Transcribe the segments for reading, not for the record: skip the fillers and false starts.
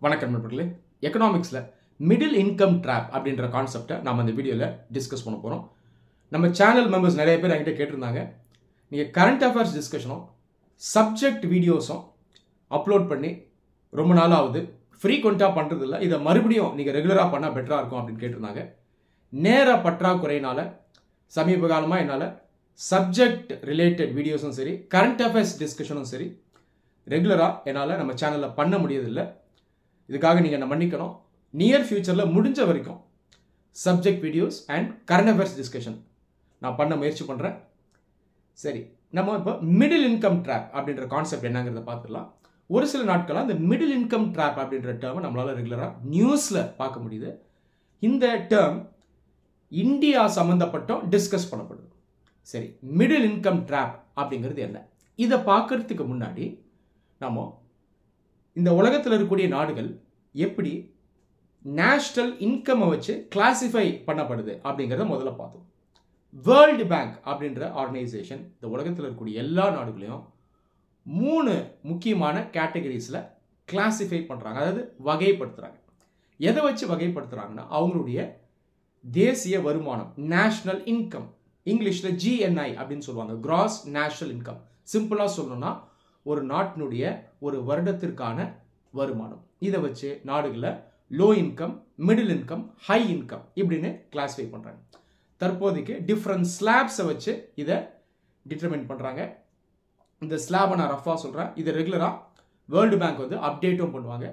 வணக்கம் நண்பர்களே. எக்கனாமிக்ஸில் middle income drop அப்படின்ற கான்செப்டை நாம் இந்த வீடியோவில் டிஸ்கஸ் பண்ண போகிறோம். நம்ம சேனல் மெம்பர்ஸ் நிறைய பேர் என்கிட்ட கேட்டிருந்தாங்க, நீங்கள் கரண்ட் அஃபேர்ஸ் டிஸ்கஷனும் சப்ஜெக்ட் வீடியோஸும் அப்லோட் பண்ணி ரொம்ப நாள் ஆகுது, ஃப்ரீக்வெண்ட்டாக பண்ணுறதில்ல, இதை மறுபடியும் நீங்கள் ரெகுலராக பண்ணால் பெட்டராக இருக்கும் அப்படின்னு கேட்டிருந்தாங்க. நேர பற்றாக்குறையினால் சமீப காலமாக என்னால் சப்ஜெக்ட் ரிலேட்டட் வீடியோஸும் சரி கரண்ட் அஃபேர்ஸ் டிஸ்கஷனும் சரி ரெகுலராக என்னால் நம்ம சேனலில் பண்ண முடியதில்லை. இதுக்காக நீங்கள் என்ன மன்னிக்கணும். நியர் ஃபியூச்சரில் முடிஞ்ச வரைக்கும் subject videos and current affairs discussion நான் பண்ண முயற்சி பண்ணுறேன். சரி, நம்ம இப்போ மிடில் இன்கம் ட்ராப் அப்படின்ற கான்செப்ட் என்னங்கிறத பார்த்துக்கலாம். ஒரு சில நாட்களாக இந்த மிடில் இன்கம் ட்ராப் அப்படின்ற டேர்மை நம்மளால் ரெகுலராக நியூஸில் பார்க்க முடியுது. இந்த டேர்ம் இந்தியா சம்மந்தப்பட்டும் டிஸ்கஸ் பண்ணப்படுது. சரி, மிடில் இன்கம் ட்ராப் அப்படிங்கிறது என்ன? இதை பார்க்கறதுக்கு முன்னாடி நம்ம இந்த உலகத்தில் இருக்கக்கூடிய நாடுகள் எப்படி நேஷனல் இன்கம்மை வச்சு கிளாசிஃபை பண்ணப்படுது அப்படிங்கிறத முதல்ல பார்த்தோம். வேர்ல்டு பேங்க் அப்படின்ற ஆர்கனைசேஷன் இந்த உலகத்தில் இருக்கக்கூடிய எல்லா நாடுகளையும் 3 முக்கியமான கேட்டகரிஸில் கிளாசிஃபை பண்ணுறாங்க, அதாவது வகைப்படுத்துகிறாங்க. எதை வச்சு வகைப்படுத்துகிறாங்கன்னா அவங்களுடைய தேசிய வருமானம், நேஷனல் இன்கம், இங்கிலீஷில் GNI அப்படின்னு சொல்லுவாங்க, கிராஸ் நேஷனல் இன்கம். சிம்பிளாக சொல்லணும்னா ஒரு நாட்டினுடைய ஒரு வருடத்திற்கான வருமானம். இதை வச்சு நாடுகளில் low income, middle income, high income இப்படின்னு கிளாஸிஃபை பண்ணுறாங்க. தற்போதைக்கு டிஃப்ரெண்ட் ஸ்லாப்ஸை வச்சு இதை டிட்டர்மைன் பண்ணுறாங்க. இந்த ஸ்லாபை நான் ரஃபாக சொல்கிறேன். இதை ரெகுலராக வேர்ல்டு பேங்க் வந்து அப்டேட்டும் பண்ணுவாங்க.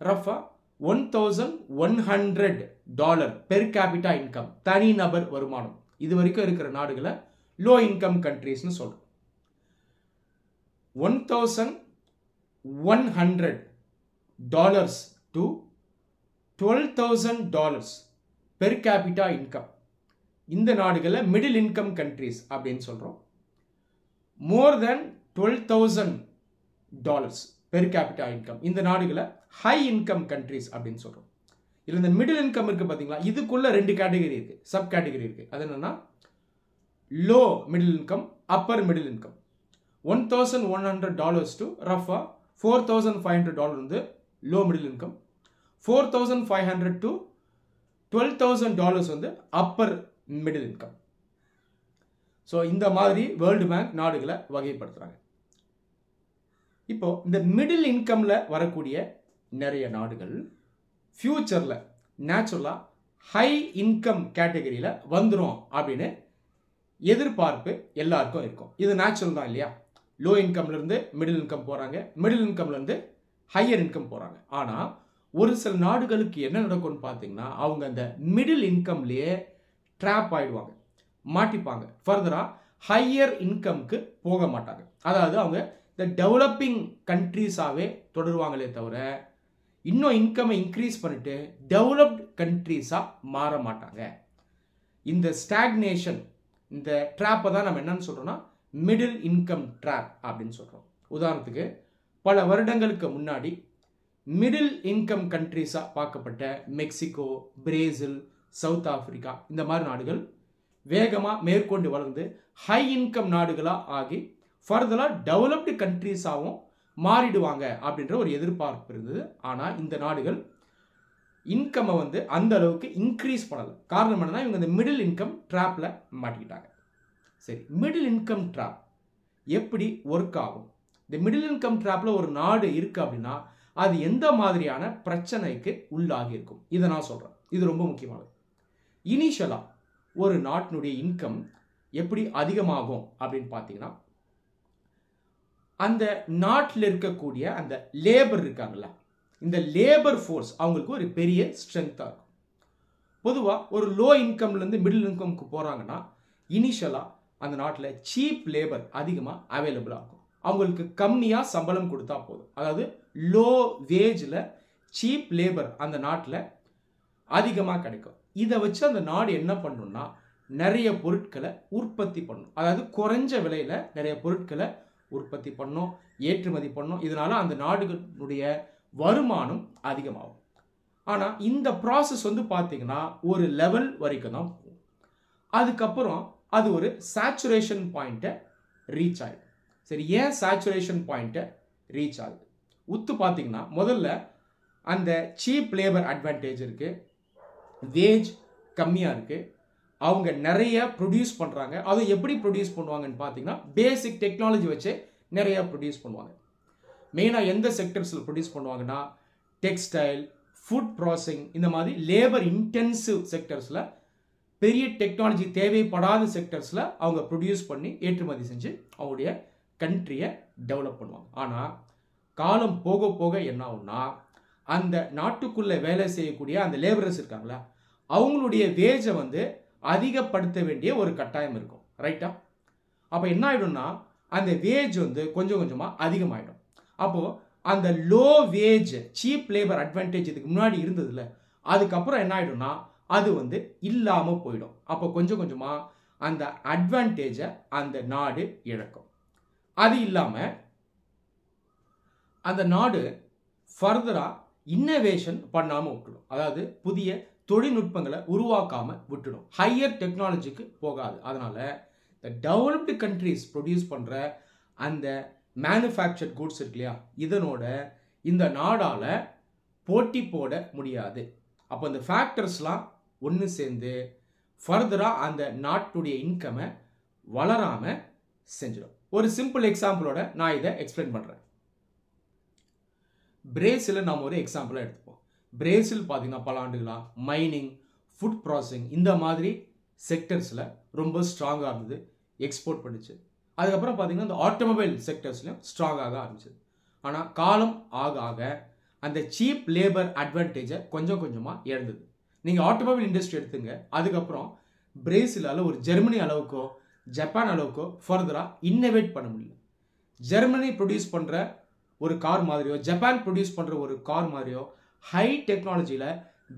ரஃபாக $1,100 பெர் கேபிட்டா இன்கம், தனி நபர் வருமானம், இது வரைக்கும் இருக்கிற நாடுகளை லோ இன்கம் கண்ட்ரீஸ்னு சொல்கிறோம். $1,100 to $12,000 பெர் கேபிட்டா இன்கம், இந்த நாடுகளை மிடில் இன்கம் கண்ட்ரீஸ் அப்படின்னு சொல்கிறோம். மோர் தென் $12,000 பெர் கேபிட்டா இன்கம், இந்த நாடுகளை ஹை இன்கம் கண்ட்ரீஸ் அப்படின்னு சொல்கிறோம். இல்லை இந்த மிடில் இன்கம் இருக்குது பார்த்தீங்களா, இதுக்குள்ள 2 கேட்டகரி இருக்குது, சப் கேட்டகரி இருக்குது. அது என்னென்னா low middle income, upper middle income. $1,100 to ரஃபா $4,500 வந்து லோ மிடில் இன்கம், $4,500 to $12,000 வந்து அப்பர் மிடில் இன்கம். ஸோ இந்த மாதிரி வேர்ல்டு பேங்க் நாடுகளை வகைப்படுத்துகிறாங்க. இப்போ இந்த மிடில் இன்கம்ல வரக்கூடிய நிறைய நாடுகள் ஃபியூச்சரில் நேச்சுரலாக ஹை இன்கம் கேட்டகரியில் வந்துடும் அப்படின்னு எதிர்பார்ப்பு எல்லாருக்கும் இருக்கும். இது நேச்சுரல் தான் இல்லையா? லோ இன்கம்லேருந்து மிடில் இன்கம் போகிறாங்க, மிடில் இன்கம்லேருந்து ஹையர் இன்கம் போகிறாங்க. ஆனால் ஒரு சில நாடுகளுக்கு என்ன நடக்கும்னு பார்த்தீங்கன்னா அவங்க அந்த மிடில் இன்கம்லேயே ட்ராப் ஆகிடுவாங்க, மாட்டிப்பாங்க. ஃபர்தராக ஹையர் இன்கம்க்கு போக மாட்டாங்க. அதாவது அவங்க இந்த டெவலப்பிங் கண்ட்ரீஸாகவே தொடருவாங்களே தவிர இன்னும் இன்கம்மை இன்க்ரீஸ் பண்ணிட்டு டெவலப்டு கண்ட்ரீஸாக மாற மாட்டாங்க. இந்த ஸ்டாக்னேஷன், இந்த ட்ராப்பை தான் நம்ம என்னன்னு சொல்கிறோம்னா மிடில் இன்கம் ட்ராப் அப்படின்னு சொல்கிறோம். உதாரணத்துக்கு பல வருடங்களுக்கு முன்னாடி மிடில் இன்கம் கண்ட்ரீஸாக பார்க்கப்பட்ட மெக்சிகோ, பிரேசில், சவுத் ஆப்பிரிக்கா இந்த மாதிரி நாடுகள் வேகமாக மேற்கொண்டு வளர்ந்து ஹை இன்கம் நாடுகளாக ஆகி ஃபர்தராக டெவலப்டு கண்ட்ரீஸாகவும் மாறிடுவாங்க அப்படின்ற ஒரு எதிர்பார்ப்பு இருந்தது. ஆனால் இந்த நாடுகள் இன்கம்மை வந்து அந்த அளவுக்கு இன்க்ரீஸ் பண்ணலை. காரணம் என்னன்னா இவங்க இந்த மிடில் இன்கம் ட்ராப்பில் மாட்டிக்கிட்டாங்க. சரி, மிடில் இன்கம் ட்ராப் எப்படி ஒர்க் ஆகும்? இந்த மிடில் இன்கம் ட்ராப்பில் ஒரு நாடு இருக்குது அப்படின்னா அது எந்த மாதிரியான பிரச்சனைக்கு உள்ளாகி இருக்கும், இதை நான் சொல்கிறேன். இது ரொம்ப முக்கியமானது. இனிஷியலாக ஒரு நாட்டினுடைய இன்கம் எப்படி அதிகமாகும் அப்படின்னு பார்த்தீங்கன்னா அந்த நாட்டில் இருக்கக்கூடிய அந்த லேபர் இருக்காங்கல்ல, இந்த லேபர் ஃபோர்ஸ் அவங்களுக்கு ஒரு பெரிய ஸ்ட்ரென்த்தாக இருக்கும். பொதுவாக ஒரு லோ இன்கம்லேருந்து மிடில் இன்கம்க்கு போகிறாங்கன்னா இனிஷியலாக அந்த நாட்டில் சீப் லேபர் அதிகமாக அவைலபிளாக இருக்கும். அவங்களுக்கு கம்மியாக சம்பளம் கொடுத்தா போதும். அதாவது லோ வேஜில் சீப் லேபர் அந்த நாட்டில் அதிகமாக கிடைக்கும். இதை வச்சு அந்த நாடு என்ன பண்ணணும்னா நிறைய பொருட்களை உற்பத்தி பண்ணும். அதாவது குறைஞ்ச விலையில் நிறைய பொருட்களை உற்பத்தி பண்ணும், ஏற்றுமதி பண்ணும். இதனால அந்த நாடுகளுடைய வருமானம் அதிகமாகும். ஆனால் இந்த ப்ராசஸ் வந்து பார்த்தீங்கன்னா ஒரு லெவல் வரைக்கும் தான் போகும். அதுக்கப்புறம் அது ஒரு சேச்சுரேஷன் பாயிண்ட்டை ரீச் ஆகிடும். சரி, ஏன் சேச்சுரேஷன் பாயிண்ட்டை ரீச் ஆகுது? உத்து பார்த்தீங்கன்னா முதல்ல அந்த சீப் லேபர் அட்வான்டேஜ் இருக்குது, வேஜ் கம்மியாக இருக்குது, அவங்க நிறைய ப்ரொடியூஸ் பண்ணுறாங்க. அதை எப்படி ப்ரொடியூஸ் பண்ணுவாங்கன்னு பார்த்தீங்கன்னா பேசிக் டெக்னாலஜி வச்சு நிறையா ப்ரொடியூஸ் பண்ணுவாங்க. மெயினாக எந்த செக்டர்ஸில் ப்ரொடியூஸ் பண்ணுவாங்கன்னா டெக்ஸ்டைல், ஃபுட் ப்ராசஸிங், இந்த மாதிரி லேபர் இன்டென்சிவ் செக்டர்ஸில், பெரிய டெக்னாலஜி தேவைப்படாத செக்டர்ஸில் அவங்க ப்ரொடியூஸ் பண்ணி ஏற்றுமதி செஞ்சு அவங்களுடைய கண்ட்ரியை டெவலப் பண்ணுவாங்க. ஆனால் காலம் போக போக என்ன ஆகும்னா அந்த நாட்டுக்குள்ளே வேலை செய்யக்கூடிய அந்த லேபரர்ஸ் இருக்காங்களா அவங்களுடைய வேஜை வந்து அதிகப்படுத்த வேண்டிய ஒரு கட்டாயம் இருக்கும். ரைட்டா? அப்போ என்ன ஆகிடும்னா அந்த வேஜ் வந்து கொஞ்சம் கொஞ்சமாக அதிகமாகிடும். அப்போது அந்த low wage cheap labour advantage இதுக்கு முன்னாடி இருந்ததுல, அதுக்கப்புறம் என்ன ஆகிடும்னா அது வந்து இல்லாமல் போயிடும். அப்போ கொஞ்சம் கொஞ்சமாக அந்த அட்வான்டேஜை அந்த நாடு இழக்கும். அது இல்லாமல் அந்த நாடு ஃபர்தராக இன்னோவேஷன் பண்ணாமல் விட்டுடும். அதாவது புதிய தொழில்நுட்பங்களை உருவாக்காமல் விட்டுடும். ஹையர் டெக்னாலஜிக்கு போகாது. அதனால் இந்த டெவலப்டு கண்ட்ரிஸ் ப்ரொடியூஸ் பண்ணுற அந்த மேனுஃபேக்சர்ட் குட்ஸ் இருக்கு இல்லையா, இதனோட இந்த நாடால் போட்டி போட முடியாது. அப்போ இந்த ஃபேக்டர்ஸ்லாம் ஒன்று சேர்ந்து ஃபர்தராக அந்த நாட்டுடைய இன்கமை வளராமல் செஞ்சிடும். ஒரு சிம்பிள் எக்ஸாம்பிளோட நான் இதை எக்ஸ்பிளைன் பண்ணுறேன். பிரேசிலை நாம் ஒரு எக்ஸாம்பிளாக எடுத்துப்போம். பிரேசில் பார்த்தீங்கன்னா பல ஆண்டுகளாக மைனிங், ஃபுட் ப்ராசஸிங் இந்த மாதிரி செக்டர்ஸில் ரொம்ப ஸ்ட்ராங்காக இருந்தது, எக்ஸ்போர்ட் பண்ணிச்சு. அதுக்கப்புறம் பார்த்தீங்கன்னா இந்த ஆட்டோமொபைல் செக்டர்ஸ்லையும் ஸ்ட்ராங்காக ஆரம்பிச்சது. ஆனால் காலம் ஆக ஆக அந்த சீப் லேபர் அட்வான்டேஜை கொஞ்சம் கொஞ்சமாக இழந்தது. நீங்கள் ஆட்டோமொபைல் இண்டஸ்ட்ரி எடுத்துங்க, அதுக்கப்புறம் பிரேசிலால் ஒரு ஜெர்மனி அளவுக்கோ ஜப்பான் அளவுக்கோ ஃபர்தராக இன்னோவேட் பண்ண முடியல. ஜெர்மனி ப்ரொடியூஸ் பண்ணுற ஒரு கார் மாதிரியோ ஜப்பான் ப்ரொடியூஸ் பண்ணுற ஒரு கார் மாதிரியோ ஹை டெக்னாலஜியில்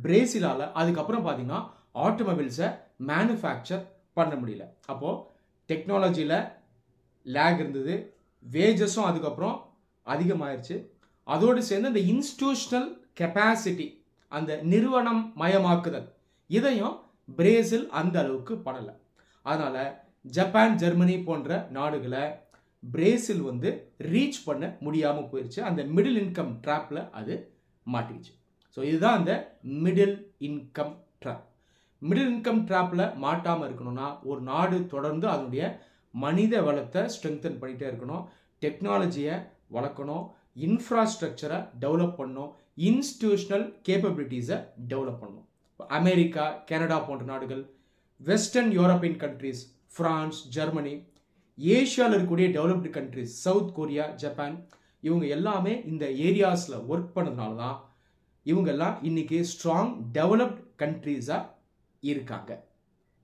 பிரேசிலால் அதுக்கப்புறம் பார்த்தீங்கன்னா ஆட்டோமொபைல்ஸை மேனுஃபேக்சர் பண்ண முடியல. அப்போது டெக்னாலஜியில் லேக் இருந்தது, வேஜஸும் அதுக்கப்புறம் அதிகமாகிடுச்சு. அதோடு சேர்ந்து அந்த இன்ஸ்டிடியூஷனல் கெப்பாசிட்டி, அந்த நிறுவனம் மயமாக்குதல், இதையும் பிரேசில் அந்த அளவுக்கு பண்ணலை. அதனால் ஜப்பான், ஜெர்மனி போன்ற நாடுகளை பிரேசில் வந்து ரீச் பண்ண முடியாமல் போயிடுச்சு. அந்த மிடில் இன்கம் ட்ராப்பில் அது மாட்டிடுச்சு. ஸோ இதுதான் அந்த middle income trap. Middle income ட்ராப்பில் மாட்டாமல் இருக்கணும்னா ஒரு நாடு தொடர்ந்து அதனுடைய மனித வளத்தை ஸ்ட்ரெங்தன் பண்ணிகிட்டே இருக்கணும், டெக்னாலஜியை வளர்க்கணும், இன்ஃப்ராஸ்ட்ரக்சரை டெவலப் பண்ணணும், இன்ஸ்டிடியூஷனல் கேப்பபிலிட்டிஸை டெவலப் பண்ணணும். அமெரிக்கா, கனடா போன்ற நாடுகள், western European countries, France, Germany, ஏஷியாவில் இருக்கக்கூடிய developed countries, South Korea, Japan, இவங்க எல்லாமே இந்த ஏரியாஸில் ஒர்க் பண்ணதுனால தான் இவங்கெல்லாம் இன்னைக்கு ஸ்ட்ராங் டெவலப்டு கண்ட்ரீஸாக இருக்காங்க.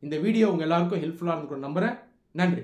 இந்த வீடியோ உங்கள் எல்லாருக்கும் ஹெல்ப்ஃபுல்லாக இருந்துக்கணும் நம்புகிறேன். நன்றி.